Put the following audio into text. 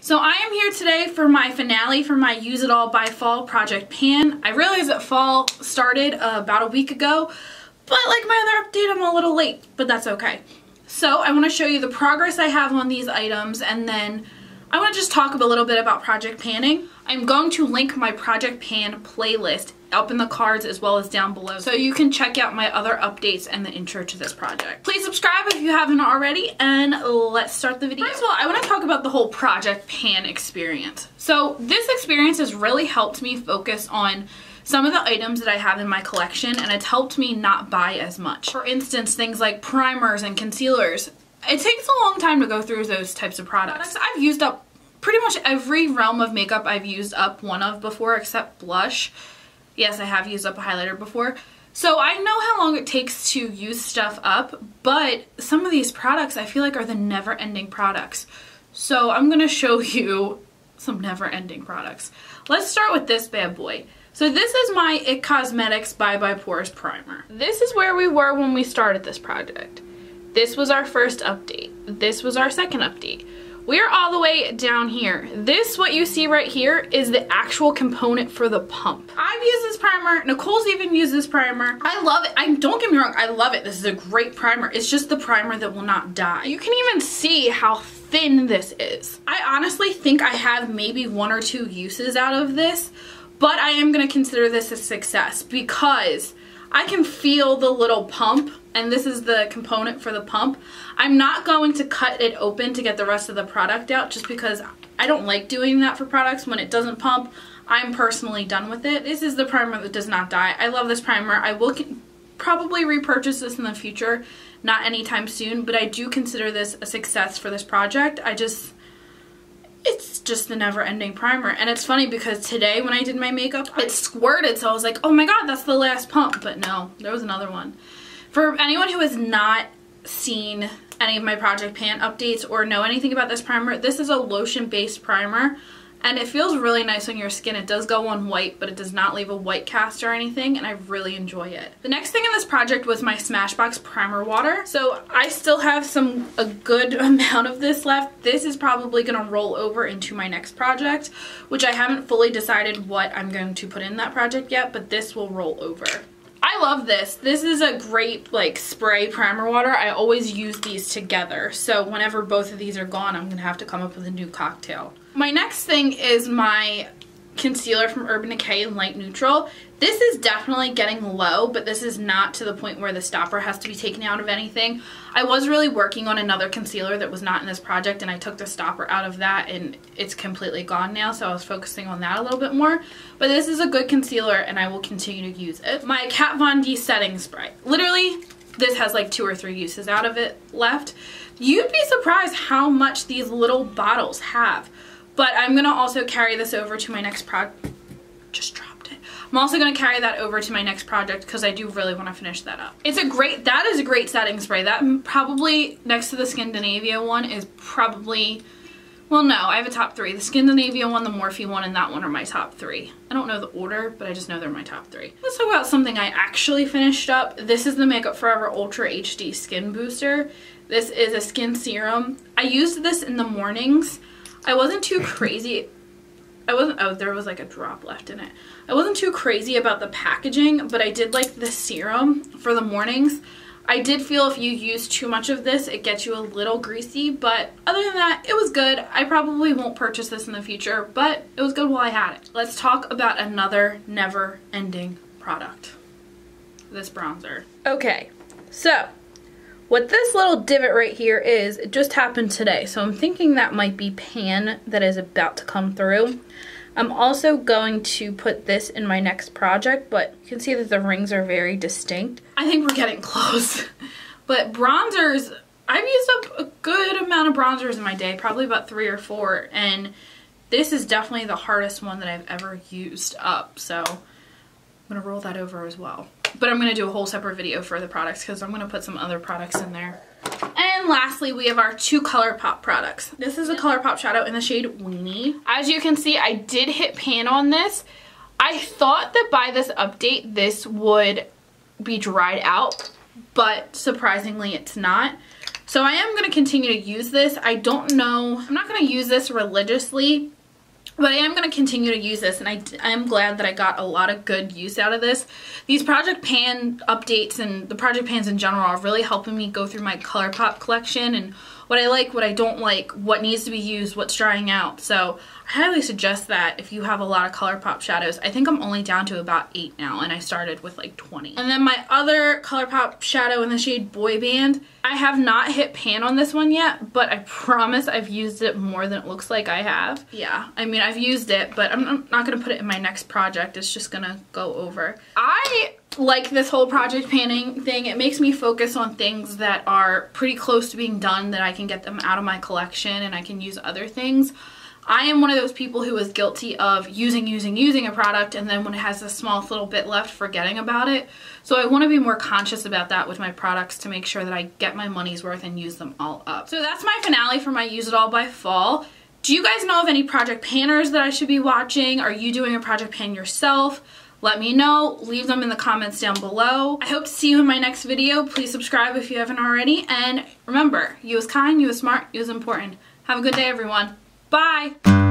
So I am here today for my finale for my Use It All by Fall project pan. I realized that fall started about a week ago, but like my other update, I'm a little late, but that's okay. So I want to show you the progress I have on these items, and then I want to just talk a little bit about project panning. I'm going to link my project pan playlist up in the cards as well as down below, so you can check out my other updates and the intro to this project. Please subscribe if you haven't already, and let's start the video. First of all, I want to talk about the whole project pan experience. So this experience has really helped me focus on some of the items that I have in my collection, and it's helped me not buy as much. For instance, things like primers and concealers. It takes a long time to go through those types of products. I've used up pretty much every realm of makeup I've used up one of before, except blush. Yes, I have used up a highlighter before. So I know how long it takes to use stuff up, but some of these products I feel like are the never-ending products. So I'm gonna show you some never-ending products. Let's start with this bad boy. So this is my IT Cosmetics Bye Bye Pores Primer. This is where we were when we started this project. This was our first update. This was our second update. We're all the way down here. This, what you see right here, is the actual component for the pump. I've used this primer. Nicole's even used this primer. I love it. Don't get me wrong, I love it. This is a great primer. It's just the primer that will not die. You can even see how thin this is. I honestly think I have maybe 1 or 2 uses out of this, but I am gonna consider this a success because I can feel the little pump, and this is the component for the pump. I'm not going to cut it open to get the rest of the product out just because I don't like doing that for products. When it doesn't pump, I'm personally done with it. This is the primer that does not die. I love this primer. I will probably repurchase this in the future, not anytime soon, but I do consider this a success for this project. It's just the never-ending primer. And it's funny because today when I did my makeup, it squirted, so I was like, oh my god, that's the last pump. But no, there was another one. For anyone who has not seen any of my project pan updates or know anything about this primer, this is a lotion-based primer, and it feels really nice on your skin. It does go on white, but it does not leave a white cast or anything, and I really enjoy it. The next thing in this project was my Smashbox Primer Water. So I still have a good amount of this left. This is probably going to roll over into my next project, which I haven't fully decided what I'm going to put in that project yet, but this will roll over. I love this. This is a great like spray primer water. I always use these together, so whenever both of these are gone, I'm gonna have to come up with a new cocktail. My next thing is my concealer from Urban Decay in Light Neutral. This is definitely getting low, but this is not to the point where the stopper has to be taken out of anything. I was really working on another concealer that was not in this project, and I took the stopper out of that, and it's completely gone now, so I was focusing on that a little bit more. But this is a good concealer, and I will continue to use it. My Kat Von D setting spray. Literally, this has like 2 or 3 uses out of it left. You'd be surprised how much these little bottles have. But I'm going to also carry this over to my next project. Just dropped it. I'm also going to carry that over to my next project because I do really want to finish that up. That is a great setting spray. That probably, next to the Scandinavia one, is probably, well no, I have a top 3. The Scandinavia one, the Morphe one, and that one are my top 3. I don't know the order, but I just know they're my top 3. Let's talk about something I actually finished up. This is the Makeup Forever Ultra HD Skin Booster. This is a skin serum. I used this in the mornings. I wasn't too crazy. Oh, there was like a drop left in it. I wasn't too crazy about the packaging, but I did like the serum for the mornings. I did feel if you use too much of this, it gets you a little greasy, but other than that, it was good. I probably won't purchase this in the future, but it was good while I had it. Let's talk about another never-ending product. This bronzer. Okay, so what this little divot right here is, it just happened today, so I'm thinking that might be pan that is about to come through. I'm also going to put this in my next project, but you can see that the rings are very distinct. I think we're getting close. But bronzers, I've used up a good amount of bronzers in my day, probably about 3 or 4, and this is definitely the hardest one that I've ever used up, so I'm gonna roll that over as well. But I'm going to do a whole separate video for the products because I'm going to put some other products in there. And lastly, we have our 2 ColourPop products. This is a ColourPop shadow in the shade Weenie. As you can see, I did hit pan on this. I thought that by this update, this would be dried out, but surprisingly it's not. So I am going to continue to use this. I don't know, I'm not going to use this religiously, but I am going to continue to use this, and I am glad that I got a lot of good use out of this. These Project Pan updates and the Project Pans in general are really helping me go through my ColourPop collection and what I like, what I don't like, what needs to be used, what's drying out. So I highly suggest that if you have a lot of ColourPop shadows. I think I'm only down to about 8 now, and I started with like 20. And then my other ColourPop shadow in the shade Boy Band, I have not hit pan on this one yet, but I promise I've used it more than it looks like I have. Yeah, I mean, I've used it, but I'm not gonna put it in my next project. It's just gonna go over. I like this whole project panning thing. It makes me focus on things that are pretty close to being done, that I can get them out of my collection and I can use other things. I am one of those people who is guilty of using a product, and then when it has a small little bit left, forgetting about it. So I want to be more conscious about that with my products to make sure that I get my money's worth and use them all up. So that's my finale for my Use It All by Fall. Do you guys know of any project panners that I should be watching? Are you doing a project pan yourself? Let me know. Leave them in the comments down below. I hope to see you in my next video. Please subscribe if you haven't already. And remember, you is kind, you is smart, you is important. Have a good day, everyone. Bye!